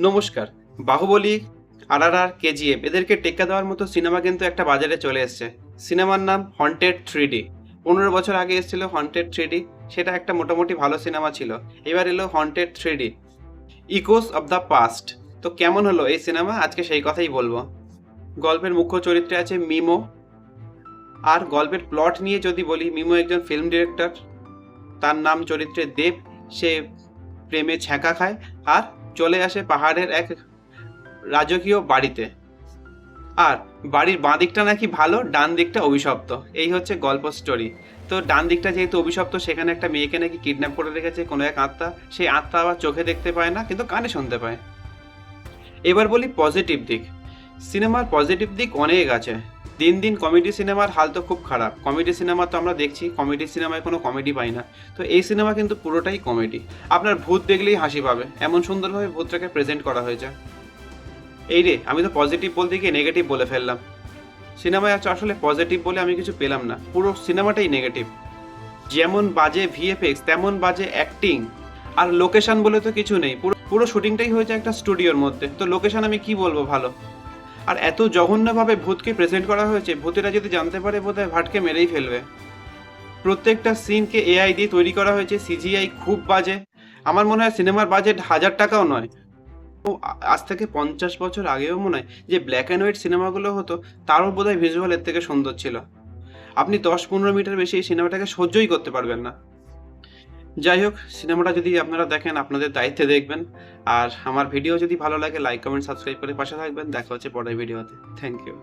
নমস্কার। Baahubali, RRR, KGF এদেরকে টেক্কা দেওয়ার মতো সিনেমা কিন্তু একটা বাজারে চলে এসছে। সিনেমার নাম হন্টেড 3D। 15 বছর আগে এসেছিল হন্টেড 3D। সেটা একটা মোটামুটি ভালো সিনেমা ছিল। এবার এলো haunted 3D, echoes of the past. তো কেমন হলো এই সিনেমা, আজকে সেই কথাই বলবো। গল্পের মুখ্য চরিত্রে আছে মিমো। আর গল্পের প্লট নিয়ে যদি বলি, মিমো একজন ফিল্ম ডিরেক্টর। তার নাম চরিত্রে দেব। সে প্রেমে ছ্যাঁকা খায় আর চলে আসে পাহাড়ের এক রাজকীয় বাড়িতে। আর বাড়ির বাঁ দিকটা নাকি ভালো, ডান দিকটা অভিশপ্ত। এই হচ্ছে গল্প স্টোরি। তো ডান দিকটা যেহেতু অভিশপ্ত, সেখানে একটা মেয়েকে নাকি কিডন্যাপ করে রেখেছে কোনো এক আত্মা। সেই আত্মা আবার চোখে দেখতে পায় না, কিন্তু কানে শুনতে পায়। এবার বলি পজিটিভ দিক। সিনেমার পজিটিভ দিক অনেক আছে। দিন দিন কমেডি সিনেমার হাল তো খুব খারাপ। কমেডি সিনেমা তো আমরা দেখছি, কমেডি সিনেমায় কোনো কমেডি পাই না। তো এই সিনেমা কিন্তু পুরোটাই কমেডি। আপনার ভূত দেখলেই হাসি পাবে, এমন সুন্দরভাবে ভূতটাকে প্রেজেন্ট করা হয়েছে। এই রে, আমি তো পজিটিভ বলতে গিয়ে নেগেটিভ বলে ফেললাম। সিনেমায় আছে আসলে পজিটিভ বলে আমি কিছু পেলাম না, পুরো সিনেমাটাই নেগেটিভ। যেমন বাজে ভিএফএক্স, তেমন বাজে অ্যাক্টিং। আর লোকেশন বলে তো কিছু নেই, পুরো পুরো শুটিংটাই হয়েছে একটা স্টুডিওর মধ্যে। তো লোকেশন আমি কি বলবো ভালো। আর এত জঘন্যভাবে ভূতকে প্রেজেন্ট করা হয়েছে, ভূতেরা যদি জানতে পারে বোধহয় ভাটকে মেরেই ফেলবে। প্রত্যেকটা সিনকে এআই দিয়ে তৈরি করা হয়েছে, সিজিআই খুব বাজে। আমার মনে হয় সিনেমার বাজেট 1000 টাকাও নয়। আজ থেকে 50 বছর আগেও মনে হয় যে ব্ল্যাক অ্যান্ড হোয়াইট সিনেমাগুলো হতো, তারও বোধহয় ভিজুয়াল এর থেকে সুন্দর ছিল। আপনি 10-15 মিটার বেশি এই সিনেমাটাকে সহ্যই করতে পারবেন না। যাই হোক, সিনেমাটা যদি আপনারা দেখেন, আপনাদের দায়িত্বে দেখবেন। আর আমার ভিডিও যদি ভালো লাগে, লাইক কমেন্ট সাবস্ক্রাইব করে পাশে থাকবেন। দেখা হচ্ছে পরের ভিডিওতে। Thank you.